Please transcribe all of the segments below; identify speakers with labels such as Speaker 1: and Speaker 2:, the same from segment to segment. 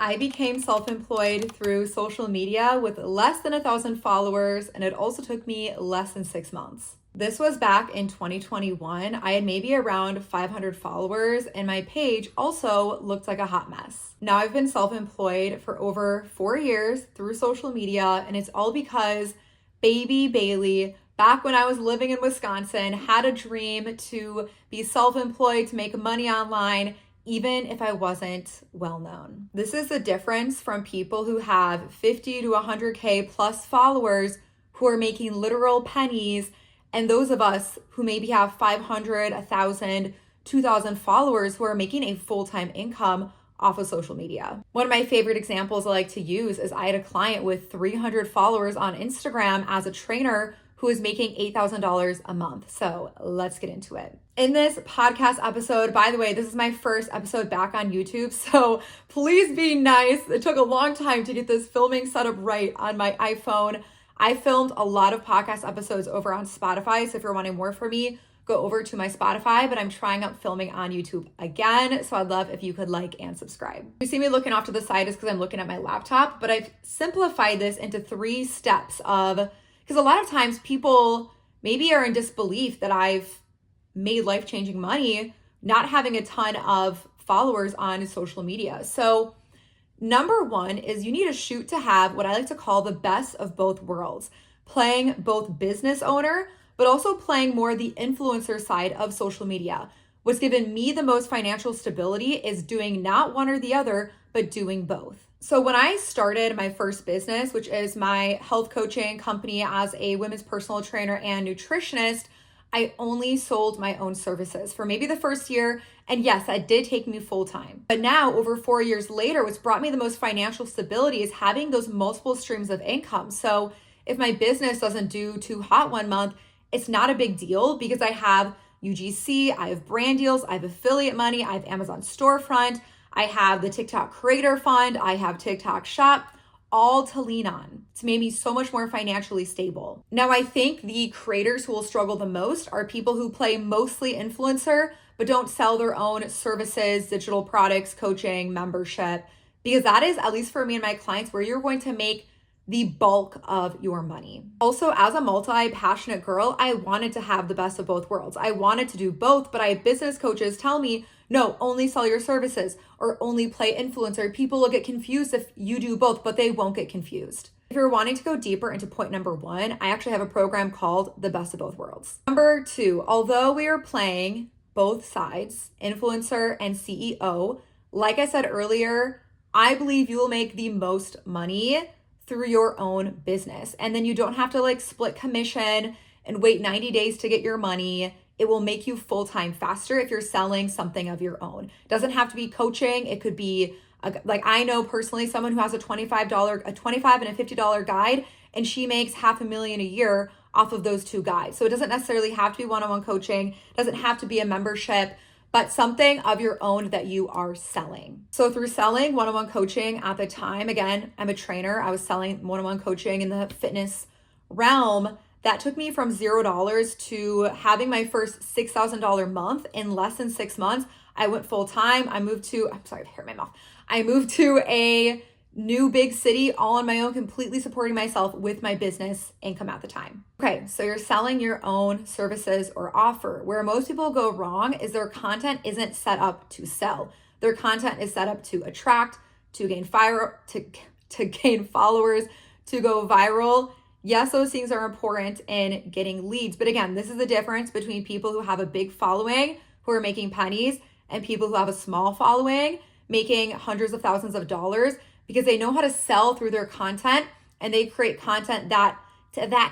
Speaker 1: I became self-employed through social media with less than 1,000 followers, and it also took me less than 6 months. This was back in 2021. I had maybe around 500 followers, and my page also looked like a hot mess. Now I've been self-employed for over 4 years through social media, and it's all because baby Bailey, back when I was living in Wisconsin, had a dream to be self-employed, to make money online, even if I wasn't well known. This is the difference from people who have 50 to 100K plus followers who are making literal pennies, and those of us who maybe have 500, 1,000, 2,000 followers who are making a full-time income off of social media. One of my favorite examples I like to use is I had a client with 300 followers on Instagram as a trainer who is making $8,000 a month. So let's get into it. In this podcast episode, by the way, this is my first episode back on YouTube, so please be nice. It took a long time to get this filming set up right on my iPhone. I filmed a lot of podcast episodes over on Spotify, so if you're wanting more from me, go over to my Spotify, but I'm trying out filming on YouTube again, so I'd love if you could like and subscribe. You see me looking off to the side is because I'm looking at my laptop, but I've simplified this into 3 steps because a lot of times people maybe are in disbelief that I've made life-changing money not having a ton of followers on social media. So number 1 is you need to shoot to have what I like to call the best of both worlds, playing both business owner, but also playing more the influencer side of social media. What's given me the most financial stability is doing not one or the other, but doing both. So when I started my first business, which is my health coaching company as a women's personal trainer and nutritionist, I only sold my own services for maybe the first year. And yes, that did take me full time. But now over 4 years later, what's brought me the most financial stability is having those multiple streams of income. So if my business doesn't do too hot one month, it's not a big deal because I have UGC, I have brand deals, I have affiliate money, I have Amazon storefront, I have the TikTok creator fund, I have TikTok shop, all to lean on. It's made me so much more financially stable. Now, I think the creators who will struggle the most are people who play mostly influencer, but don't sell their own services, digital products, coaching, membership, because that is, at least for me and my clients, where you're going to make the bulk of your money. Also, as a multi-passionate girl, I wanted to have the best of both worlds. I wanted to do both, but I have business coaches tell me, no, only sell your services or only play influencer. People will get confused if you do both, but they won't get confused. If you're wanting to go deeper into point number 1, I actually have a program called The Best of Both Worlds. Number 2, although we are playing both sides, influencer and CEO, like I said earlier, I believe you will make the most money through your own business. And then you don't have to like split commission and wait 90 days to get your money. It will make you full-time faster if you're selling something of your own. It doesn't have to be coaching. It could be like I know personally someone who has a $25 and a $50 guide, and she makes $500,000 a year off of those 2 guides. So it doesn't necessarily have to be one-on-one coaching. It doesn't have to be a membership, but something of your own that you are selling. So through selling one-on-one coaching at the time, again, I'm a trainer. I was selling one-on-one coaching in the fitness realm. That took me from $0 to having my first $6,000 month in less than 6 months. I went full time. I moved to a new big city all on my own, completely supporting myself with my business income at the time. Okay, so you're selling your own services or offer. Where most people go wrong is their content isn't set up to sell. Their content is set up to attract, to gain gain followers, to go viral. Yes, those things are important in getting leads. But again, this is the difference between people who have a big following, who are making pennies, and people who have a small following, making hundreds of thousands of dollars, because they know how to sell through their content, and they create content that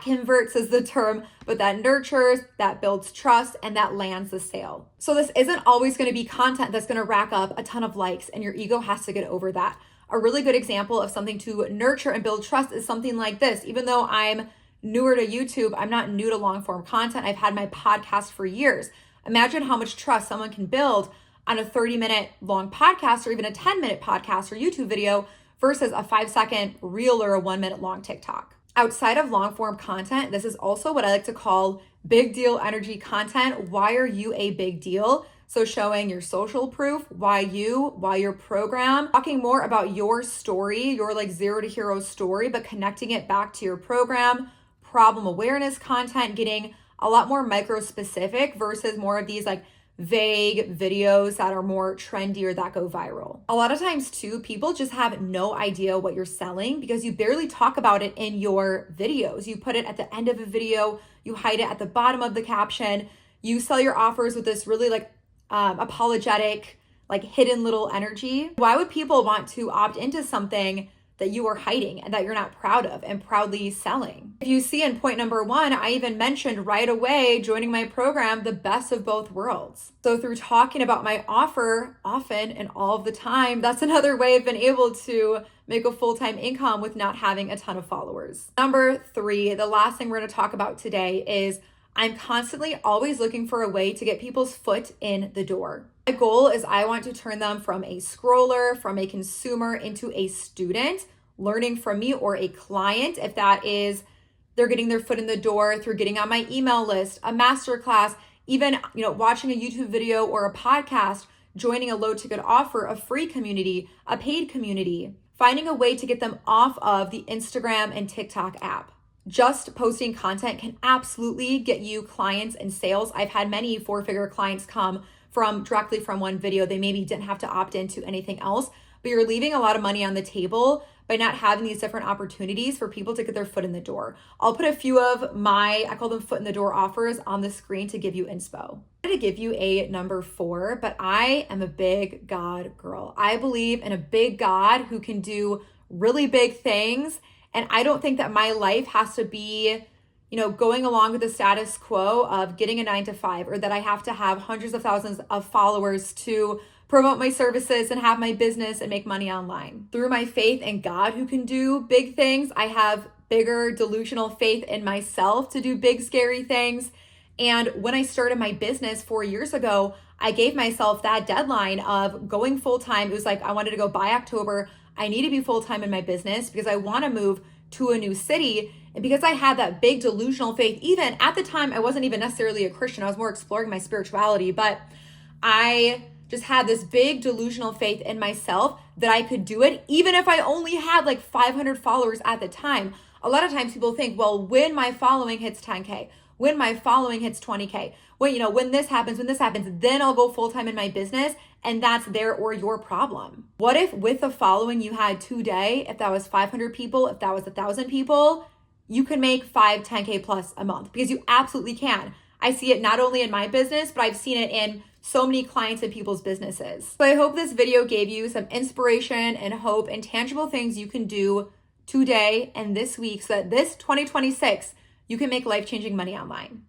Speaker 1: converts is the term, but that nurtures, that builds trust, and that lands the sale. So this isn't always going to be content that's going to rack up a ton of likes, and your ego has to get over that. A really good example of something to nurture and build trust is something like this. Even though I'm newer to YouTube, I'm not new to long form content. I've had my podcast for years. Imagine how much trust someone can build on a 30-minute long podcast or even a 10-minute podcast or YouTube video versus a 5-second reel or a 1-minute long TikTok. Outside of long form content, this is also what I like to call big deal energy content. Why are you a big deal? So showing your social proof, why your program, talking more about your story, your like zero to hero story, but connecting it back to your program, problem awareness content, getting a lot more micro specific versus more of these like vague videos that are more trendy or that go viral. A lot of times too, people just have no idea what you're selling because you barely talk about it in your videos. You put it at the end of a video, you hide it at the bottom of the caption, you sell your offers with this really like apologetic, like hidden little energy. Why would people want to opt into something that you are hiding and that you're not proud of and proudly selling? If you see in point number 1, I even mentioned right away joining my program, the best of both worlds. So through talking about my offer often and all of the time, that's another way I've been able to make a full-time income with not having a ton of followers. Number 3, the last thing we're going to talk about today is I'm constantly always looking for a way to get people's foot in the door. My goal is I want to turn them from a scroller, from a consumer into a student, learning from me, or a client, if that is they're getting their foot in the door through getting on my email list, a masterclass, even watching a YouTube video or a podcast, joining a low ticket offer, a free community, a paid community, finding a way to get them off of the Instagram and TikTok app. Just posting content can absolutely get you clients and sales. I've had many 4-figure clients come directly from one video. They maybe didn't have to opt into anything else, but you're leaving a lot of money on the table by not having these different opportunities for people to get their foot in the door. I'll put a few of I call them foot in the door offers on the screen to give you inspo. I'm going to give you a number 4, but I am a big God girl. I believe in a big God who can do really big things. And I don't think that my life has to be, going along with the status quo of getting a 9-to-5, or that I have to have hundreds of thousands of followers to promote my services and have my business and make money online. Through my faith in God who can do big things, I have bigger delusional faith in myself to do big, scary things. And when I started my business 4 years ago, I gave myself that deadline of going full-time. It was like, I wanted to go by October. I need to be full-time in my business because I want to move to a new city. And because I had that big delusional faith, even at the time, I wasn't even necessarily a Christian. I was more exploring my spirituality, but I just had this big delusional faith in myself that I could do it, even if I only had like 500 followers at the time. A lot of times people think, well, when my following hits 10K, when my following hits 20K, when this happens, then I'll go full-time in my business. And that's their or your problem. What if with the following you had today, if that was 500 people, if that was 1,000 people, you can make 5, 10K plus a month? Because you absolutely can. I see it not only in my business, but I've seen it in so many clients and people's businesses. So I hope this video gave you some inspiration and hope and tangible things you can do today and this week so that this 2026, you can make life-changing money online.